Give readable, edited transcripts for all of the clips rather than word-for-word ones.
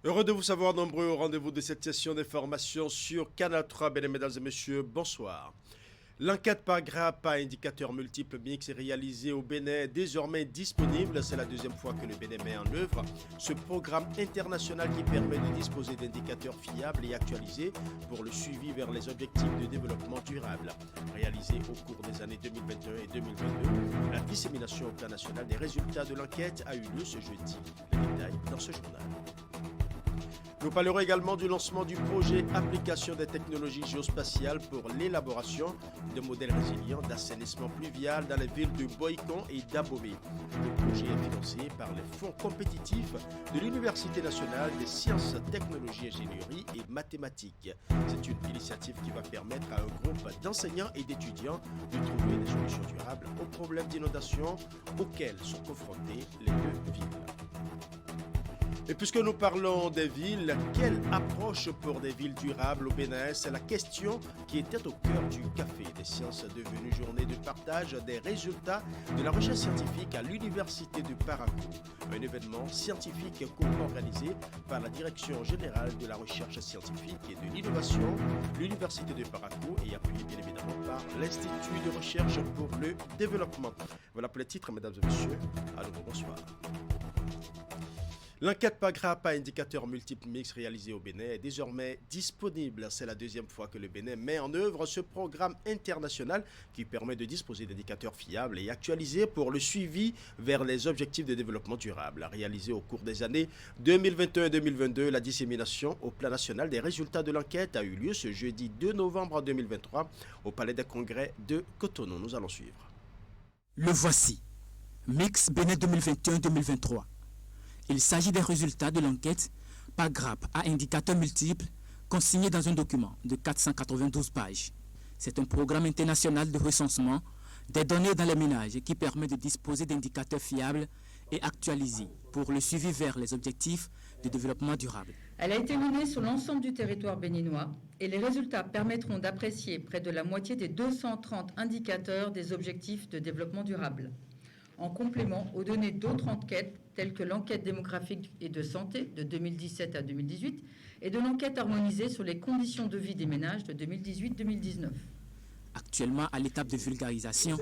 Heureux de vous savoir nombreux au rendez-vous de cette session d'information sur Canal 3. Mesdames et messieurs, bonsoir. L'enquête par grappe à indicateurs multiples mix est réalisée au Bénin est désormais disponible. C'est la deuxième fois que le Bénin met en œuvre ce programme international qui permet de disposer d'indicateurs fiables et actualisés pour le suivi vers les objectifs de développement durable. Réalisé au cours des années 2021 et 2022, la dissémination au plan national des résultats de l'enquête a eu lieu ce jeudi. Les détails dans ce journal. Nous parlerons également du lancement du projet Application des technologies géospatiales pour l'élaboration de modèles résilients d'assainissement pluvial dans les villes de Boïcon et d'Abomey. Le projet est financé par les fonds compétitifs de l'Université nationale des sciences, technologies, ingénierie et mathématiques. C'est une initiative qui va permettre à un groupe d'enseignants et d'étudiants de trouver des solutions durables aux problèmes d'inondation auxquels sont confrontées les deux villes. Et puisque nous parlons des villes, quelle approche pour des villes durables au Bénin? C'est la question qui était au cœur du Café des sciences devenue journée de partage des résultats de la recherche scientifique à l'Université de Parakou. Un événement scientifique co-organisé par la Direction générale de la recherche scientifique et de l'innovation, l'Université de Parakou et appuyé bien évidemment par l'Institut de recherche pour le développement. Voilà pour les titres, mesdames et messieurs. À nouveau, bonsoir. L'enquête par grappe à indicateurs multiples mix réalisée au Bénin est désormais disponible. C'est la deuxième fois que le Bénin met en œuvre ce programme international qui permet de disposer d'indicateurs fiables et actualisés pour le suivi vers les objectifs de développement durable. Réalisé au cours des années 2021 et 2022, la dissémination au plan national des résultats de l'enquête a eu lieu ce jeudi 2 novembre 2023 au Palais des Congrès de Cotonou. Nous allons suivre. Le voici. Mix Bénin 2021-2023. Il s'agit des résultats de l'enquête par grappe à indicateurs multiples consignés dans un document de 492 pages. C'est un programme international de recensement des données dans les ménages qui permet de disposer d'indicateurs fiables et actualisés pour le suivi vers les objectifs de développement durable. Elle a été menée sur l'ensemble du territoire béninois et les résultats permettront d'apprécier près de la moitié des 230 indicateurs des objectifs de développement durable. En complément aux données d'autres enquêtes telles que l'enquête démographique et de santé de 2017 à 2018 et de l'enquête harmonisée sur les conditions de vie des ménages de 2018-2019. Actuellement, à l'étape de vulgarisation,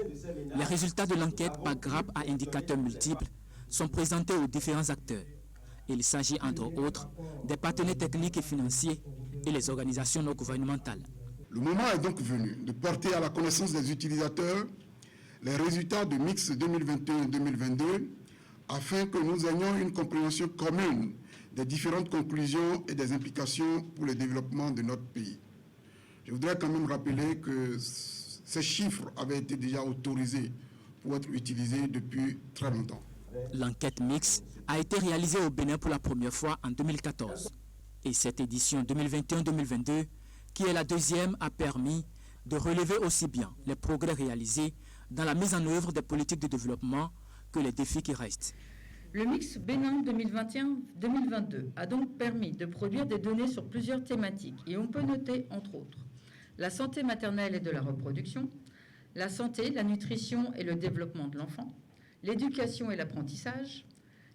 les résultats de l'enquête par grappe à indicateurs multiples sont présentés aux différents acteurs. Il s'agit entre autres des partenaires techniques et financiers et les organisations non gouvernementales. Le moment est donc venu de porter à la connaissance des utilisateurs les résultats de Mix 2021-2022 afin que nous ayons une compréhension commune des différentes conclusions et des implications pour le développement de notre pays. Je voudrais quand même rappeler que ces chiffres avaient été déjà autorisés pour être utilisés depuis très longtemps. L'enquête Mix a été réalisée au Bénin pour la première fois en 2014. Et cette édition 2021-2022, qui est la deuxième, a permis de relever aussi bien les progrès réalisés dans la mise en œuvre des politiques de développement que les défis qui restent. Le mix Bénin 2021-2022 a donc permis de produire des données sur plusieurs thématiques et on peut noter entre autres la santé maternelle et de la reproduction, la santé, la nutrition et le développement de l'enfant, l'éducation et l'apprentissage,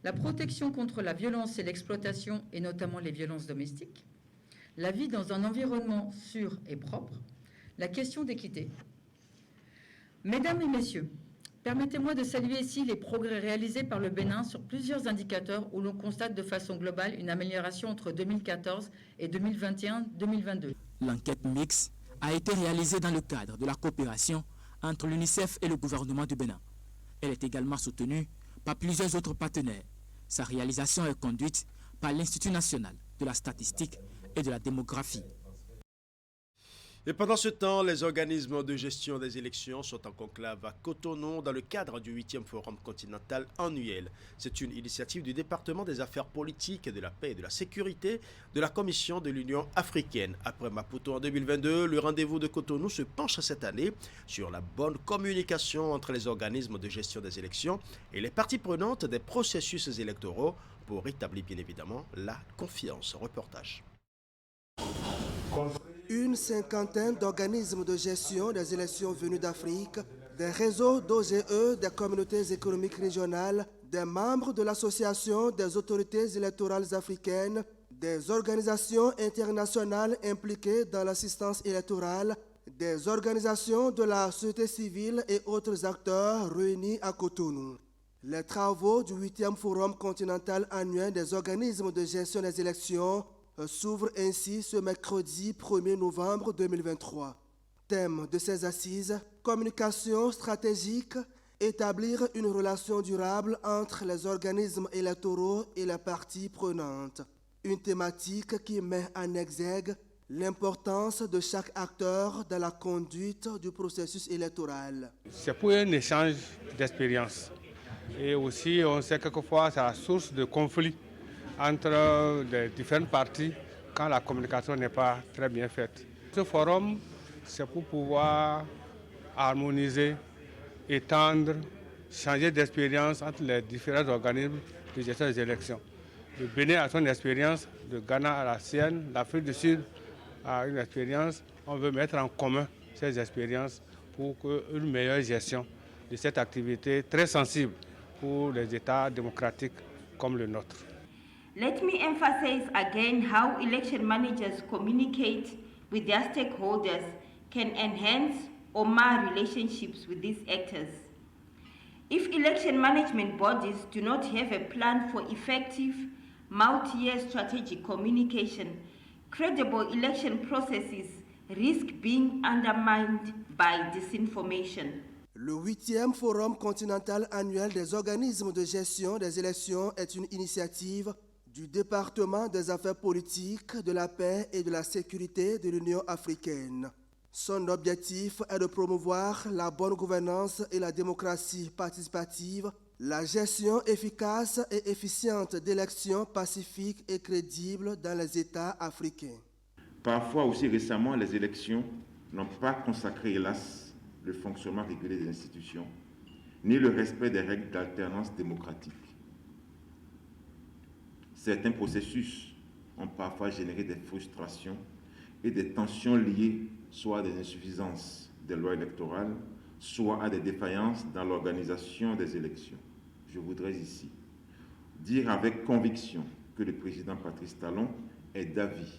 la protection contre la violence et l'exploitation et notamment les violences domestiques, la vie dans un environnement sûr et propre, la question d'équité. Mesdames et messieurs, permettez-moi de saluer ici les progrès réalisés par le Bénin sur plusieurs indicateurs où l'on constate de façon globale une amélioration entre 2014 et 2021-2022. L'enquête Mix a été réalisée dans le cadre de la coopération entre l'UNICEF et le gouvernement du Bénin. Elle est également soutenue par plusieurs autres partenaires. Sa réalisation est conduite par l'Institut national de la statistique et de la démographie. Et pendant ce temps, les organismes de gestion des élections sont en conclave à Cotonou dans le cadre du 8e Forum continental annuel. C'est une initiative du département des affaires politiques, de la paix et de la sécurité de la Commission de l'Union africaine. Après Maputo en 2022, le rendez-vous de Cotonou se penche cette année sur la bonne communication entre les organismes de gestion des élections et les parties prenantes des processus électoraux pour rétablir bien évidemment la confiance. Reportage. Une cinquantaine d'organismes de gestion des élections venus d'Afrique, des réseaux d'OGE, des communautés économiques régionales, des membres de l'Association des autorités électorales africaines, Des organisations internationales impliquées dans l'assistance électorale, des organisations de la société civile et autres acteurs réunis à Cotonou. Les travaux du 8e Forum continental annuel des organismes de gestion des élections s'ouvrent ainsi ce mercredi 1er novembre 2023. Thème de ces assises, communication stratégique, établir une relation durable entre les organismes électoraux et les parties prenantes. Une thématique qui met en exergue l'importance de chaque acteur dans la conduite du processus électoral. C'est pour un échange d'expérience. Et aussi, on sait quelquefois c'est la source de conflits entre les différentes parties quand la communication n'est pas très bien faite. Ce forum, c'est pour pouvoir harmoniser, étendre, changer d'expérience entre les différents organismes de gestion des élections. Le Bénin a son expérience, le Ghana a la sienne, l'Afrique du Sud a une expérience. On veut mettre en commun ces expériences pour une meilleure gestion de cette activité très sensible pour les États démocratiques comme le nôtre. Let me emphasize again how election managers communicate with their stakeholders can enhance or mar relationships with these actors. If election management bodies do not have a plan for effective multi-year strategic communication, credible election processes risk being undermined by disinformation. Le 8e Forum continental annuel des organismes de gestion des élections est une initiative du département des affaires politiques, de la paix et de la sécurité de l'Union africaine. Son objectif est de promouvoir la bonne gouvernance et la démocratie participative, la gestion efficace et efficiente d'élections pacifiques et crédibles dans les États africains. Parfois aussi récemment, les élections n'ont pas consacré, hélas, le fonctionnement régulier des institutions, ni le respect des règles d'alternance démocratique. Certains processus ont parfois généré des frustrations et des tensions liées soit à des insuffisances des lois électorales, soit à des défaillances dans l'organisation des élections. Je voudrais ici dire avec conviction que le président Patrice Talon est d'avis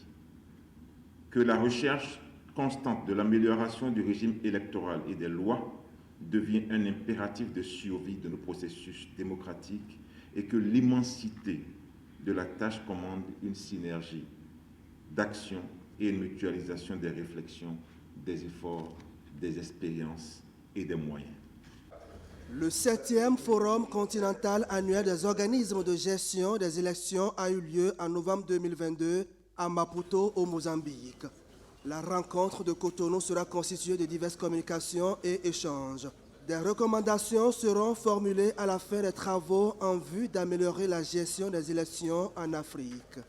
que la recherche constante de l'amélioration du régime électoral et des lois devient un impératif de survie de nos processus démocratiques et que l'immensité de la tâche commande une synergie d'action et une mutualisation des réflexions, des efforts, des expériences et des moyens. Le 7e Forum continental annuel des organismes de gestion des élections a eu lieu en novembre 2022 à Maputo, au Mozambique. La rencontre de Cotonou sera constituée de diverses communications et échanges. Des recommandations seront formulées à la fin des travaux en vue d'améliorer la gestion des élections en Afrique.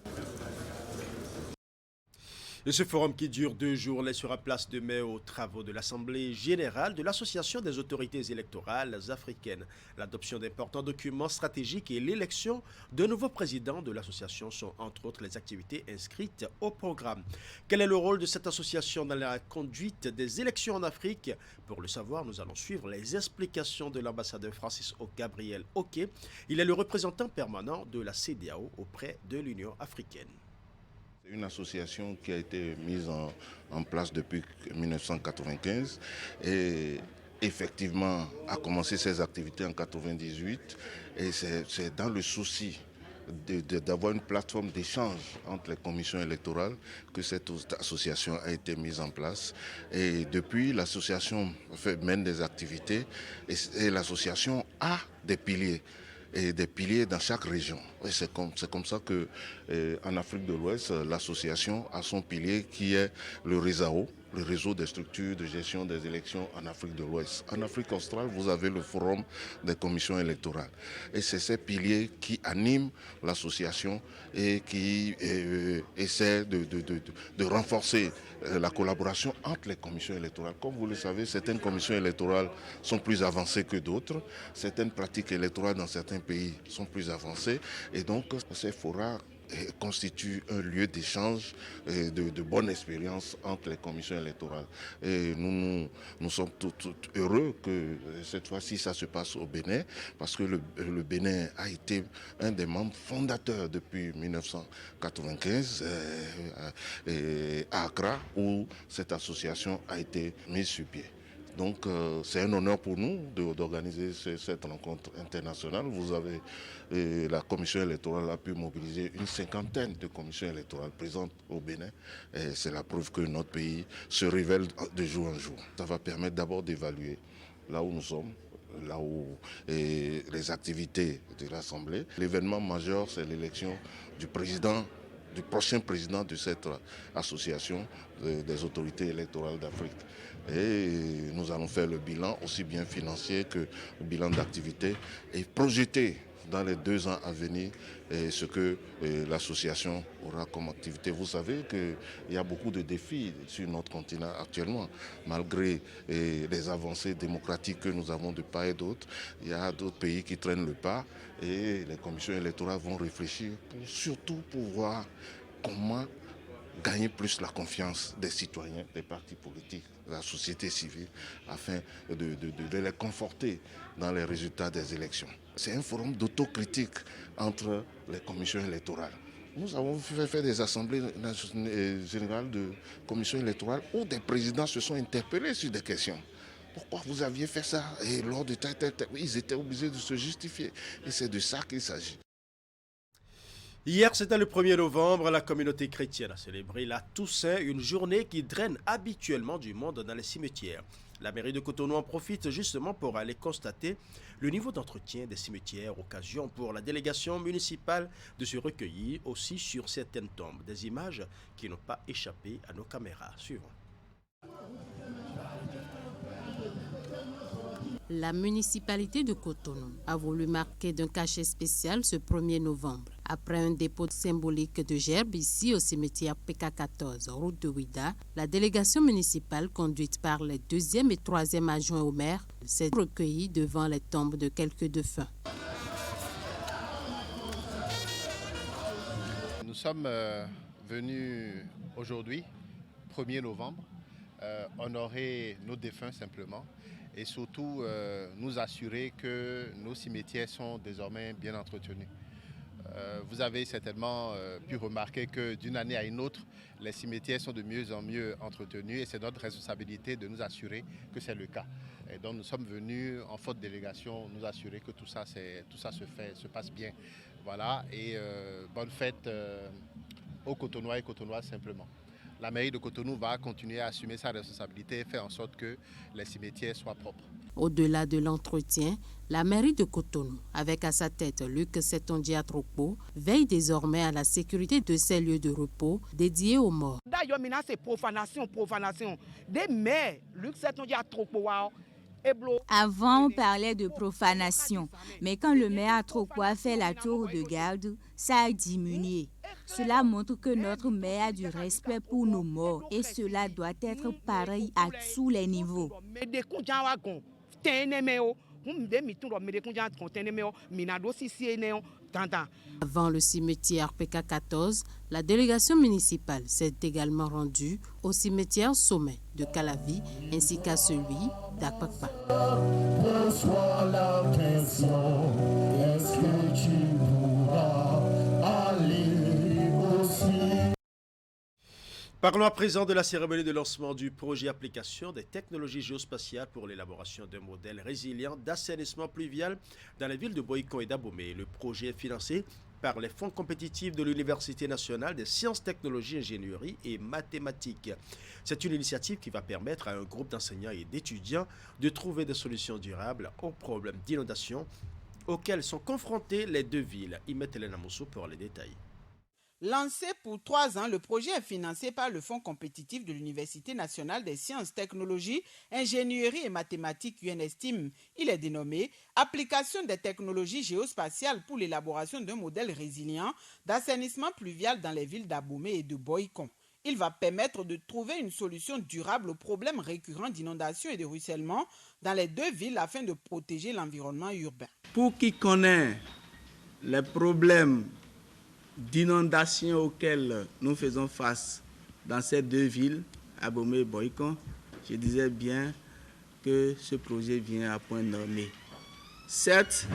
Et ce forum qui dure 2 jours laissera place demain aux travaux de l'Assemblée générale de l'Association des autorités électorales africaines. L'adoption d'importants documents stratégiques et l'élection de nouveaux présidents de l'association sont entre autres les activités inscrites au programme. Quel est le rôle de cette association dans la conduite des élections en Afrique? Pour le savoir, nous allons suivre les explications de l'ambassadeur Francis Gabriel Oké. Il est le représentant permanent de la CEDEAO auprès de l'Union africaine. C'est une association qui a été mise en place depuis 1995 et effectivement a commencé ses activités en 1998 et c'est dans le souci d'avoir une plateforme d'échange entre les commissions électorales que cette association a été mise en place. Et depuis, l'association mène des activités et l'association a des piliers. Et des piliers dans chaque région. Et c'est comme ça qu'en Afrique de l'Ouest, l'association a son pilier qui est le RESAO, le réseau des structures de gestion des élections en Afrique de l'Ouest. En Afrique australe, vous avez le forum des commissions électorales. Et c'est ces piliers qui animent l'association et qui essaient de renforcer la collaboration entre les commissions électorales. Comme vous le savez, certaines commissions électorales sont plus avancées que d'autres. Certaines pratiques électorales dans certains pays sont plus avancées. Et donc, ces forats constitue un lieu d'échange et de bonne expérience entre les commissions électorales. Et nous sommes tout heureux que cette fois-ci ça se passe au Bénin, parce que le Bénin a été un des membres fondateurs depuis 1995 à Accra, où cette association a été mise sur pied. Donc c'est un honneur pour nous d'organiser cette rencontre internationale. Vous avez, la commission électorale a pu mobiliser une 50aine de commissions électorales présentes au Bénin. C'est la preuve que notre pays se révèle de jour en jour. Ça va permettre d'abord d'évaluer là où nous sommes, là où les activités de l'Assemblée. L'événement majeur, c'est l'élection du prochain président de cette association des autorités électorales d'Afrique. Et nous allons faire le bilan, aussi bien financier que le bilan d'activité, et projeter dans les 2 ans à venir ce que l'association aura comme activité. Vous savez qu'il y a beaucoup de défis sur notre continent actuellement. Malgré les avancées démocratiques que nous avons de part et d'autre, il y a d'autres pays qui traînent le pas, et les commissions électorales vont réfléchir surtout pour voir comment gagner plus la confiance des citoyens, des partis politiques, de la société civile, afin de les conforter dans les résultats des élections. C'est un forum d'autocritique entre les commissions électorales. Nous avons fait des assemblées générales de commissions électorales où des présidents se sont interpellés sur des questions. Pourquoi vous aviez fait ça? Et lors de tel, ils étaient obligés de se justifier. Et c'est de ça qu'il s'agit. Hier, c'était le 1er novembre, la communauté chrétienne a célébré la Toussaint, une journée qui draine habituellement du monde dans les cimetières. La mairie de Cotonou en profite justement pour aller constater le niveau d'entretien des cimetières, occasion pour la délégation municipale de se recueillir aussi sur certaines tombes. Des images qui n'ont pas échappé à nos caméras. Suivons. La municipalité de Cotonou a voulu marquer d'un cachet spécial ce 1er novembre. Après un dépôt symbolique de gerbes ici au cimetière PK14, route de Ouida, la délégation municipale conduite par les 2e et 3e adjoints au maire s'est recueillie devant les tombes de quelques défunts. Nous sommes venus aujourd'hui, 1er novembre, honorer nos défunts simplement, et surtout nous assurer que nos cimetières sont désormais bien entretenus. Vous avez certainement pu remarquer que d'une année à une autre, les cimetières sont de mieux en mieux entretenus, et c'est notre responsabilité de nous assurer que c'est le cas. Et donc nous sommes venus en forte délégation nous assurer que tout ça se passe bien. Voilà, et bonne fête aux Cotonois et Cotonoises simplement. La mairie de Cotonou va continuer à assumer sa responsabilité et faire en sorte que les cimetières soient propres. Au-delà de l'entretien, la mairie de Cotonou, avec à sa tête Luc Setondia Trokpo, veille désormais à la sécurité de ces lieux de repos dédiés aux morts. D'ailleurs, maintenant, c'est profanation. Des maires, Luc Setondia Trokpo, avant, on parlait de profanation, mais quand le maire Trokpo a fait la tour de garde, ça a diminué. Cela montre que notre maire a du respect pour nos morts, et cela doit être pareil à tous les niveaux. Avant le cimetière PK14, la délégation municipale s'est également rendue au cimetière Sommet de Calavi ainsi qu'à celui d'Akpakpa. Parlons à présent de la cérémonie de lancement du projet application des technologies géospatiales pour l'élaboration d'un modèle résilient d'assainissement pluvial dans les villes de Boycon et d'Abomey. Le projet est financé par les fonds compétitifs de l'Université nationale des sciences, technologies, ingénierie et mathématiques. C'est une initiative qui va permettre à un groupe d'enseignants et d'étudiants de trouver des solutions durables aux problèmes d'inondation auxquels sont confrontées les deux villes. Imet Elena Moussou pour les détails. Lancé pour 3 ans, le projet est financé par le Fonds compétitif de l'Université nationale des sciences, technologies, ingénierie et mathématiques UNESTIM. Il est dénommé « Application des technologies géospatiales pour l'élaboration d'un modèle résilient d'assainissement pluvial dans les villes d'Abomey et de Boycon ». Il va permettre de trouver une solution durable aux problèmes récurrents d'inondation et de ruissellement dans les deux villes afin de protéger l'environnement urbain. Pour qui connaît les problèmes d'inondations auxquelles nous faisons face dans ces deux villes, Abomey et Boycon, je disais bien que ce projet vient à point nommé. Certes,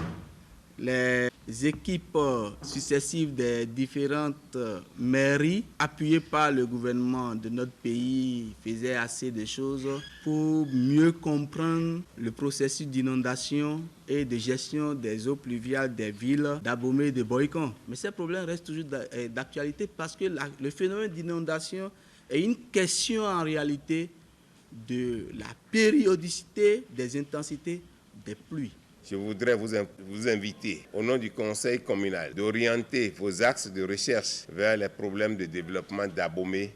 les équipes successives des différentes mairies, appuyées par le gouvernement de notre pays, faisaient assez de choses pour mieux comprendre le processus d'inondation et de gestion des eaux pluviales des villes d'Abomey et de Boycon. Mais ces problèmes restent toujours d'actualité parce que le phénomène d'inondation est une question en réalité de la périodicité des intensités des pluies. Je voudrais vous inviter, au nom du Conseil communal, d'orienter vos axes de recherche vers les problèmes de développement d'Abomey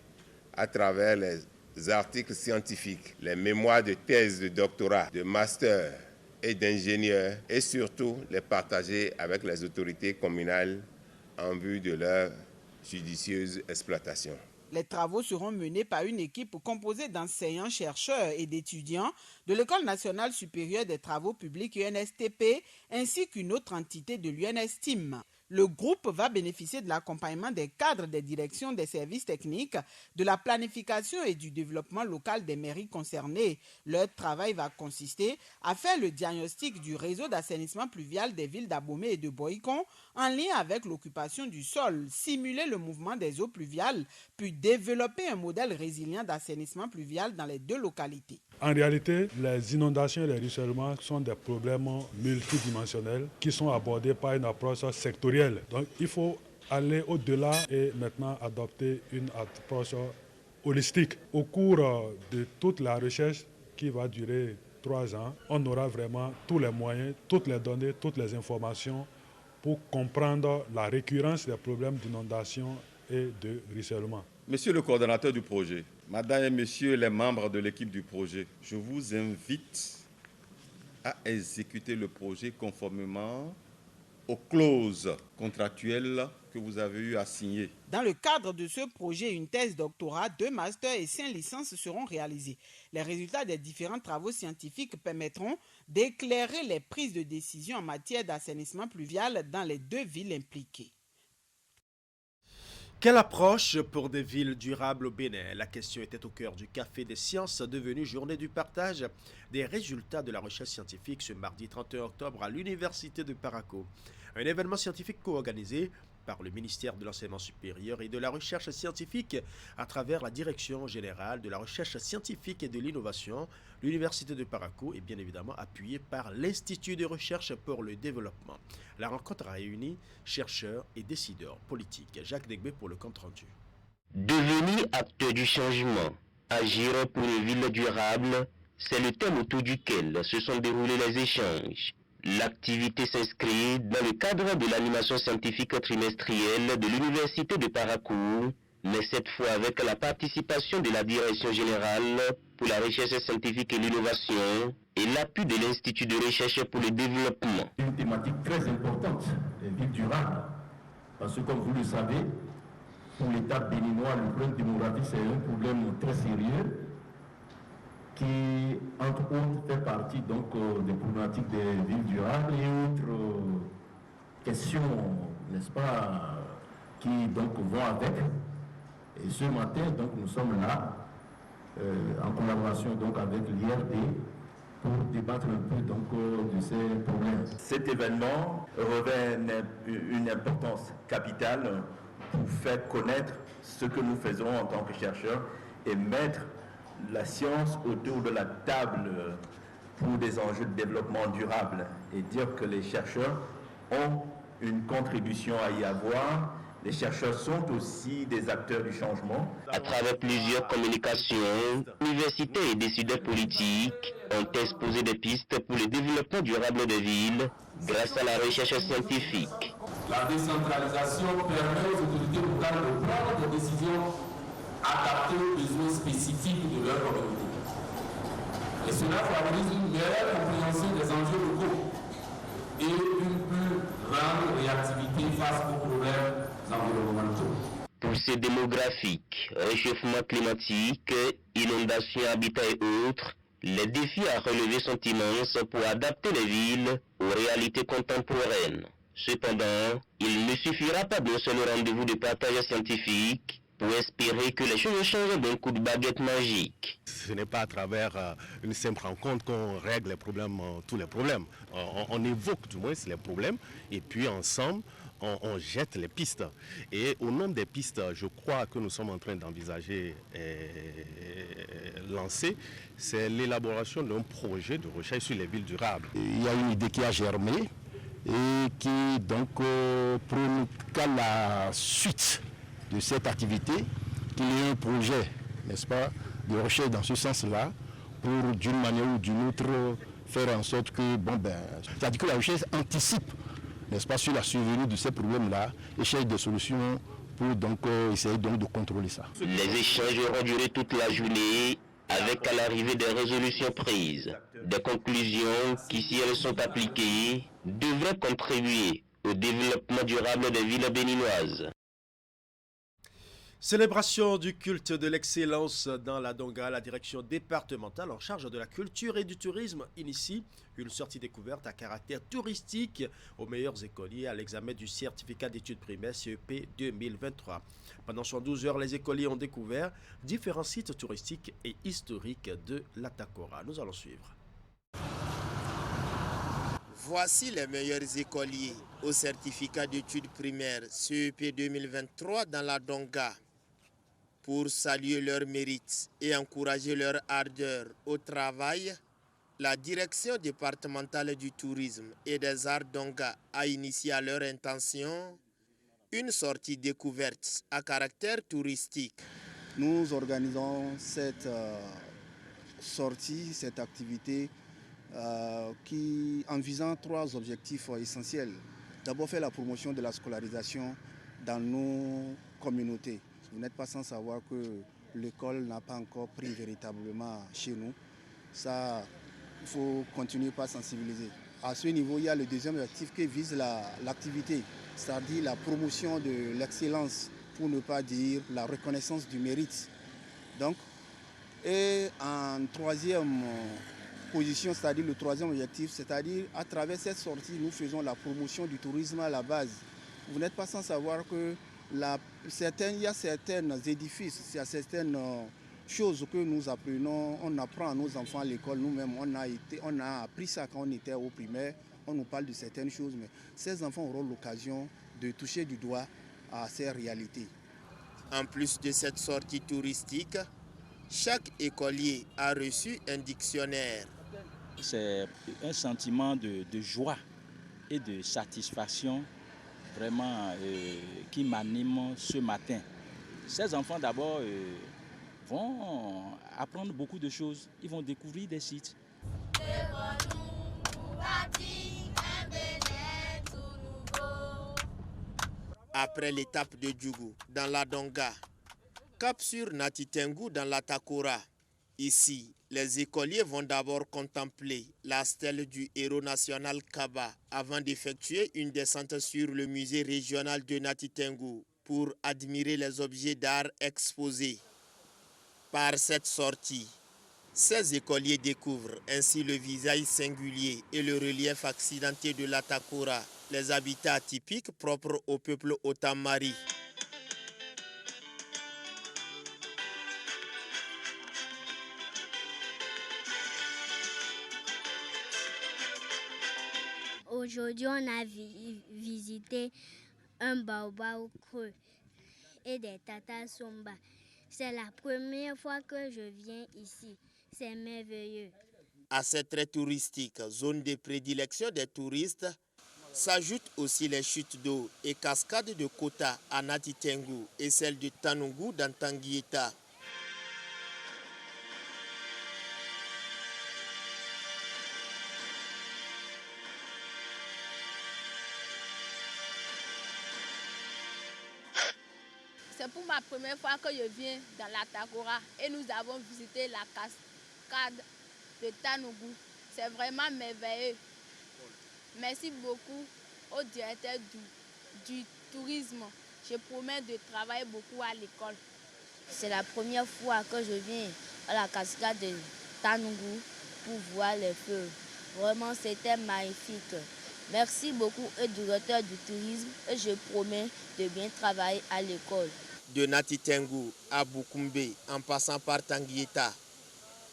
à travers les articles scientifiques, les mémoires de thèse, de doctorat, de master et d'ingénieurs, et surtout les partager avec les autorités communales en vue de leur judicieuse exploitation. Les travaux seront menés par une équipe composée d'enseignants, chercheurs et d'étudiants de l'École nationale supérieure des travaux publics UNSTP ainsi qu'une autre entité de l'UNSTIM. Le groupe va bénéficier de l'accompagnement des cadres des directions des services techniques, de la planification et du développement local des mairies concernées. Leur travail va consister à faire le diagnostic du réseau d'assainissement pluvial des villes d'Abomey et de Boycon en lien avec l'occupation du sol, simuler le mouvement des eaux pluviales, puis développer un modèle résilient d'assainissement pluvial dans les deux localités. En réalité, les inondations et les ruissellements sont des problèmes multidimensionnels qui sont abordés par une approche sectorielle. Donc il faut aller au-delà et maintenant adopter une approche holistique. Au cours de toute la recherche qui va durer 3 ans, on aura vraiment tous les moyens, toutes les données, toutes les informations pour comprendre la récurrence des problèmes d'inondation et de ruissellement. Monsieur le coordonnateur du projet, Madame et Messieurs les membres de l'équipe du projet, je vous invite à exécuter le projet conformément aux clauses contractuelles que vous avez eu à signer. Dans le cadre de ce projet, une thèse doctorat, 2 masters et 5 licences seront réalisées. Les résultats des différents travaux scientifiques permettront d'éclairer les prises de décision en matière d'assainissement pluvial dans les 2 villes impliquées. Quelle approche pour des villes durables au Bénin? La question était au cœur du Café des Sciences, devenu journée du partage des résultats de la recherche scientifique ce mardi 31 octobre à l'Université de Parakou. Un événement scientifique co-organisé par le ministère de l'Enseignement supérieur et de la Recherche scientifique à travers la Direction générale de la Recherche scientifique et de l'Innovation. L'Université de Parakou est bien évidemment appuyée par l'Institut de recherche pour le développement. La rencontre a réuni chercheurs et décideurs politiques. Jacques Degbe pour le compte-rendu. Devenir acteur du changement, agir pour une ville durable, c'est le thème autour duquel se sont déroulés les échanges. L'activité s'inscrit dans le cadre de l'animation scientifique trimestrielle de l'Université de Parakou, mais cette fois avec la participation de la Direction générale pour la recherche scientifique et l'innovation et l'appui de l'Institut de recherche pour le développement. Une thématique très importante, les villes durables, parce que comme vous le savez, pour l'État béninois, le problème démographique c'est un problème très sérieux qui, entre autres, fait partie donc des problématiques des villes durables et autres questions, n'est-ce pas, qui donc vont avec. Et ce matin, donc, nous sommes là, en collaboration donc avec l'IRD, pour débattre un peu donc de ces problèmes. Cet événement revêt une importance capitale pour faire connaître ce que nous faisons en tant que chercheurs et mettre la science autour de la table pour des enjeux de développement durable et dire que les chercheurs ont une contribution à y avoir. Les chercheurs sont aussi des acteurs du changement. À travers plusieurs communications, universités et décideurs politiques ont exposé des pistes pour le développement durable des villes grâce à la recherche scientifique. La décentralisation permet aux autorités locales de prendre des décisions adaptées aux besoins spécifiques de leur communauté. Et cela favorise une meilleure compréhension des enjeux locaux et une plus grande réactivité face aux problèmes environnementaux. Poussée démographique, réchauffement climatique, inondations, habitat et autres, les défis à relever sont immenses pour adapter les villes aux réalités contemporaines. Cependant, il ne suffira pas d'un seul rendez-vous de partage scientifique pour espérer que les choses changent d'un coup de baguette magique. Ce n'est pas à travers une simple rencontre qu'on règle les problèmes, tous les problèmes. On évoque du moins les problèmes et puis ensemble, on jette les pistes. Et au nom des pistes, je crois que nous sommes en train d'envisager lancer, c'est l'élaboration d'un projet de recherche sur les villes durables. Il y a une idée qui a germé et qui donc pour qu'à la suite de cette activité, qu'il y ait un projet, n'est-ce pas, de recherche dans ce sens-là, pour d'une manière ou d'une autre faire en sorte que, c'est-à-dire que la recherche anticipe, n'est-ce pas, sur la survenue de ces problèmes-là et cherche des solutions pour donc essayer donc de contrôler ça. Les échanges auront duré toute la journée avec à l'arrivée des résolutions prises, des conclusions qui, si elles sont appliquées, devraient contribuer au développement durable des villes béninoises. Célébration du culte de l'excellence dans la Donga, la direction départementale en charge de la culture et du tourisme initie une sortie découverte à caractère touristique aux meilleurs écoliers à l'examen du certificat d'études primaires CEP 2023. Pendant 72 heures, les écoliers ont découvert différents sites touristiques et historiques de l'Atakora. Nous allons suivre. Voici les meilleurs écoliers au certificat d'études primaires CEP 2023 dans la Donga. Pour saluer leur mérite et encourager leur ardeur au travail, la direction départementale du tourisme et des arts Donga a initié à leur intention une sortie découverte à caractère touristique. Nous organisons cette sortie, cette activité en visant 3 objectifs essentiels. D'abord, faire la promotion de la scolarisation dans nos communautés. Vous n'êtes pas sans savoir que l'école n'a pas encore pris véritablement chez nous. Ça, il faut continuer par sensibiliser. À ce niveau, il y a le deuxième objectif qui vise l'activité, c'est-à-dire la promotion de l'excellence, pour ne pas dire la reconnaissance du mérite. Donc, et en troisième position, c'est-à-dire le troisième objectif, c'est-à-dire à travers cette sortie, nous faisons la promotion du tourisme à la base. Vous n'êtes pas sans savoir que il y a certains édifices, il y a certaines choses que nous apprenons, on apprend à nos enfants à l'école, nous-mêmes, on a appris ça quand on était au primaire, on nous parle de certaines choses, mais ces enfants auront l'occasion de toucher du doigt à ces réalités. En plus de cette sortie touristique, chaque écolier a reçu un dictionnaire. C'est un sentiment de joie et de satisfaction vraiment qui m'anime ce matin. Ces enfants d'abord vont apprendre beaucoup de choses, ils vont découvrir des sites. Après l'étape de Djougou dans la Donga, cap sur Natitengu dans la Takora. Ici, les écoliers vont d'abord contempler la stèle du héros national Kaba avant d'effectuer une descente sur le musée régional de Natitengu pour admirer les objets d'art exposés. Par cette sortie, ces écoliers découvrent ainsi le visage singulier et le relief accidenté de la Takora, les habitats typiques propres au peuple Otamari. Aujourd'hui, on a visité un baobab creux et des tatas somba. C'est la première fois que je viens ici. C'est merveilleux. À cette très touristique zone de prédilection des touristes, s'ajoutent aussi les chutes d'eau et cascades de Kota à Natitengu et celles de Tanungu dans Tanguieta. C'est pour ma première fois que je viens dans la Takora et nous avons visité la cascade de Tanungu. C'est vraiment merveilleux. Merci beaucoup au directeur du tourisme. Je promets de travailler beaucoup à l'école. C'est la première fois que je viens à la cascade de Tanungu pour voir les feux. Vraiment, c'était magnifique. Merci beaucoup au directeur du tourisme et je promets de bien travailler à l'école. De Nati Tengu à Bukumbe, en passant par Tanguieta,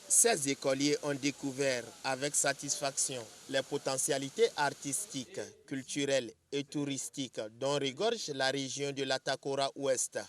ces écoliers ont découvert avec satisfaction les potentialités artistiques, culturelles et touristiques dont regorge la région de la Takora Ouest.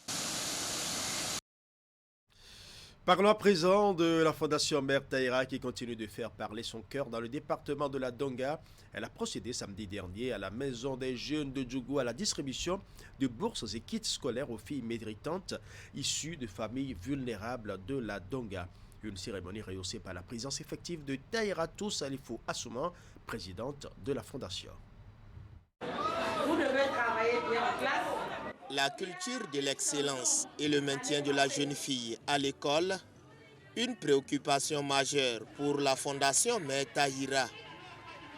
Parlons à présent de la Fondation Mère Taïra qui continue de faire parler son cœur dans le département de la Donga. Elle a procédé samedi dernier à la Maison des Jeunes de Djougou à la distribution de bourses et kits scolaires aux filles méritantes issues de familles vulnérables de la Donga. Une cérémonie rehaussée par la présence effective de Taïratou Salifou Assouman, présidente de la Fondation. Vous devez travailler bien en classe. La culture de l'excellence et le maintien de la jeune fille à l'école, une préoccupation majeure pour la Fondation Mère Taïra.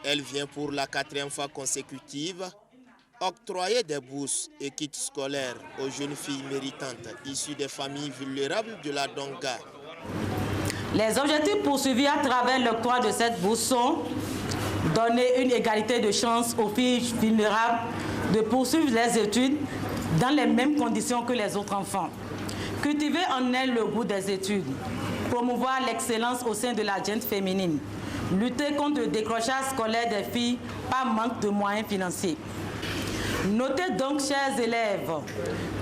Elle vient pour la 4e fois consécutive octroyer des bourses et kits scolaires aux jeunes filles méritantes issues des familles vulnérables de la Donga. Les objectifs poursuivis à travers l'octroi de cette bourse sont donner une égalité de chance aux filles vulnérables de poursuivre les études dans les mêmes conditions que les autres enfants. Cultiver en elles le goût des études, promouvoir l'excellence au sein de la gente féminine, lutter contre le décrochage scolaire des filles par manque de moyens financiers. Notez donc, chers élèves,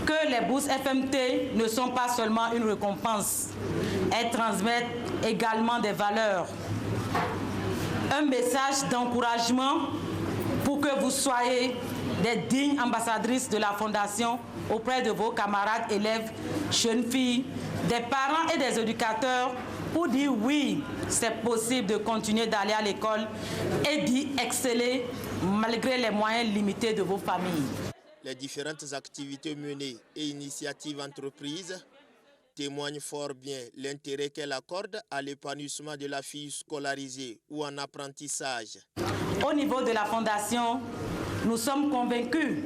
que les bourses FMT ne sont pas seulement une récompense, elles transmettent également des valeurs. Un message d'encouragement pour que vous soyez des dignes ambassadrices de la Fondation auprès de vos camarades élèves, jeunes filles, des parents et des éducateurs pour dire oui, c'est possible de continuer d'aller à l'école et d'y exceller malgré les moyens limités de vos familles. Les différentes activités menées et initiatives entreprises témoignent fort bien l'intérêt qu'elle accorde à l'épanouissement de la fille scolarisée ou en apprentissage. Au niveau de la Fondation, nous sommes convaincus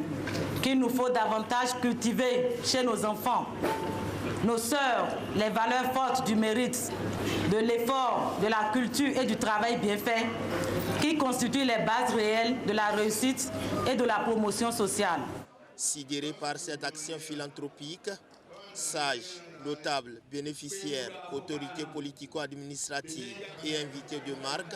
qu'il nous faut davantage cultiver chez nos enfants, nos sœurs, les valeurs fortes du mérite, de l'effort, de la culture et du travail bien fait qui constituent les bases réelles de la réussite et de la promotion sociale. Sidérés par cette action philanthropique, sages, notables, bénéficiaires, autorités politico-administratives et invités de marque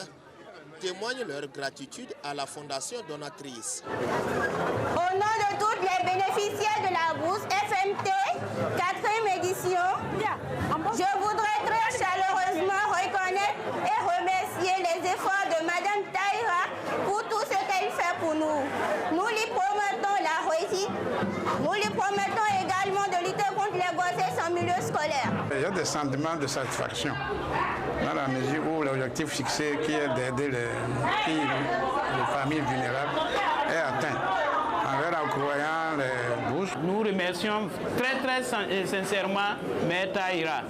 témoignent leur gratitude à la Fondation donatrice. Au nom de toutes les bénéficiaires de la bourse FMT, 4e édition, je voudrais très chaleureusement reconnaître et remercier les efforts de Madame Taïra pour tout ce qu'elle fait pour nous. Nous lui promettons la réussite. Nous lui promettons également de lutter contre les grossesses en milieu scolaire. Il y a des sentiments de satisfaction dans la mesure où l'objectif fixé qui est d'aider les familles vulnérables est atteint. En leur octroyant les bourses. Nous remercions très sincèrement Mère Taïra.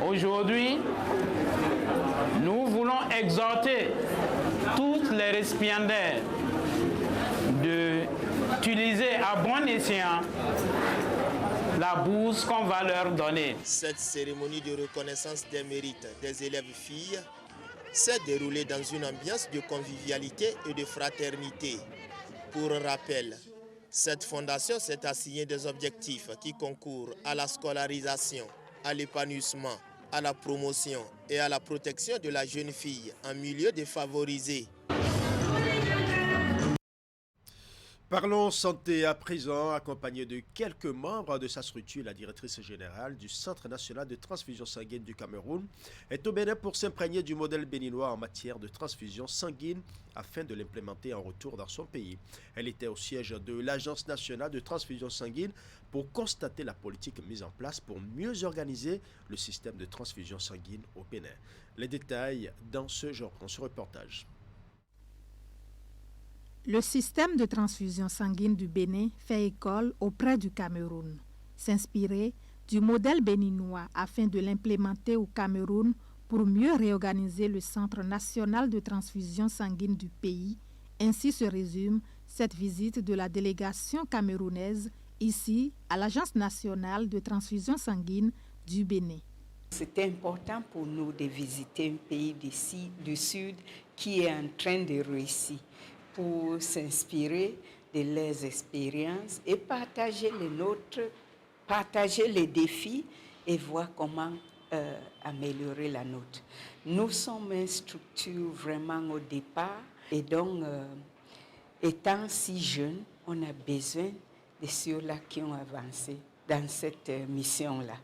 Aujourd'hui, nous voulons exhorter tous les récipiendaires d'utiliser à bon escient la bourse qu'on va leur donner. Cette cérémonie de reconnaissance des mérites des élèves filles s'est déroulée dans une ambiance de convivialité et de fraternité. Pour rappel, cette fondation s'est assignée des objectifs qui concourent à la scolarisation, à l'épanouissement, à la promotion et à la protection de la jeune fille en milieu défavorisé. Parlons santé à présent, accompagné de quelques membres de sa structure, la directrice générale du Centre national de transfusion sanguine du Cameroun est au Bénin pour s'imprégner du modèle béninois en matière de transfusion sanguine afin de l'implémenter en retour dans son pays. Elle était au siège de l'Agence nationale de transfusion sanguine pour constater la politique mise en place pour mieux organiser le système de transfusion sanguine au Bénin. Les détails dans ce reportage. Le système de transfusion sanguine du Bénin fait école auprès du Cameroun. S'inspirer du modèle béninois afin de l'implémenter au Cameroun pour mieux réorganiser le Centre national de transfusion sanguine du pays. Ainsi se résume cette visite de la délégation camerounaise ici à l'Agence nationale de transfusion sanguine du Bénin. C'était important pour nous de visiter un pays du Sud qui est en train de réussir. pour s'inspirer de leurs expériences et partager les nôtres, partager les défis et voir comment améliorer la nôtre. Nous sommes une structure vraiment au départ et donc, étant si jeunes, on a besoin de ceux-là qui ont avancé dans cette mission-là.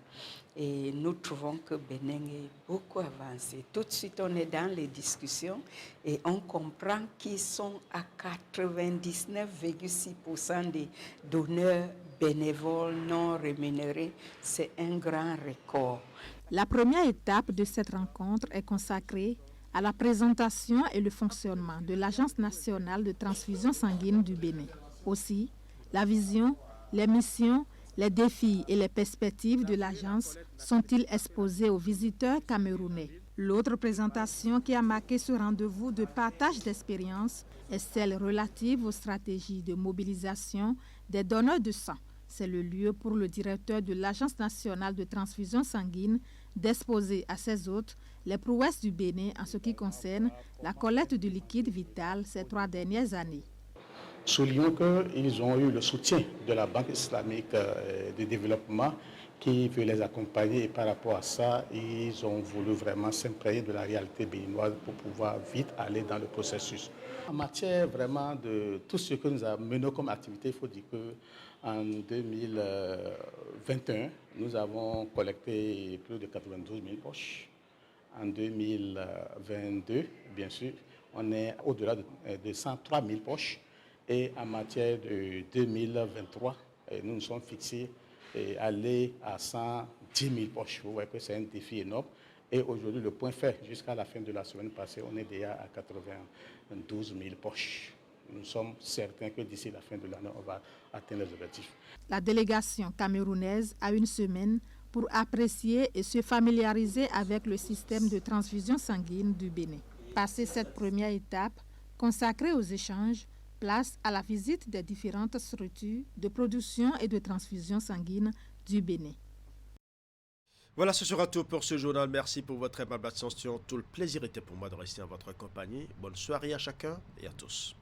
Et nous trouvons que Bénin est beaucoup avancé. Tout de suite, on est dans les discussions et on comprend qu'ils sont à 99,6% des donneurs bénévoles non rémunérés. C'est un grand record. La première étape de cette rencontre est consacrée à la présentation et le fonctionnement de l'Agence nationale de transfusion sanguine du Bénin. Aussi, la vision, les missions, les défis et les perspectives de l'agence sont-ils exposés aux visiteurs camerounais. L'autre présentation qui a marqué ce rendez-vous de partage d'expériences est celle relative aux stratégies de mobilisation des donneurs de sang. C'est le lieu pour le directeur de l'Agence nationale de transfusion sanguine d'exposer à ses hôtes les prouesses du Bénin en ce qui concerne la collecte du liquide vital ces 3 dernières années. Soulignons qu'ils ont eu le soutien de la Banque islamique de développement qui veut les accompagner et par rapport à ça, ils ont voulu vraiment s'imprégner de la réalité béninoise pour pouvoir vite aller dans le processus. En matière vraiment de tout ce que nous avons mené comme activité, il faut dire qu'en 2021, nous avons collecté plus de 92 000 poches. En 2022, bien sûr, on est au-delà de 103 000 poches. Et en matière de 2023, nous nous sommes fixés aller à 110 000 poches. Vous voyez que c'est un défi énorme. Et aujourd'hui, le point fait, jusqu'à la fin de la semaine passée, on est déjà à 92 000 poches. Nous sommes certains que d'ici la fin de l'année, on va atteindre les objectifs. La délégation camerounaise a une semaine pour apprécier et se familiariser avec le système de transfusion sanguine du Bénin. Passé cette première étape, consacrée aux échanges, place à la visite des différentes structures de production et de transfusion sanguine du Bénin. Voilà, ce sera tout pour ce journal. Merci pour votre aimable attention. Tout le plaisir était pour moi de rester en votre compagnie. Bonne soirée à chacun et à tous.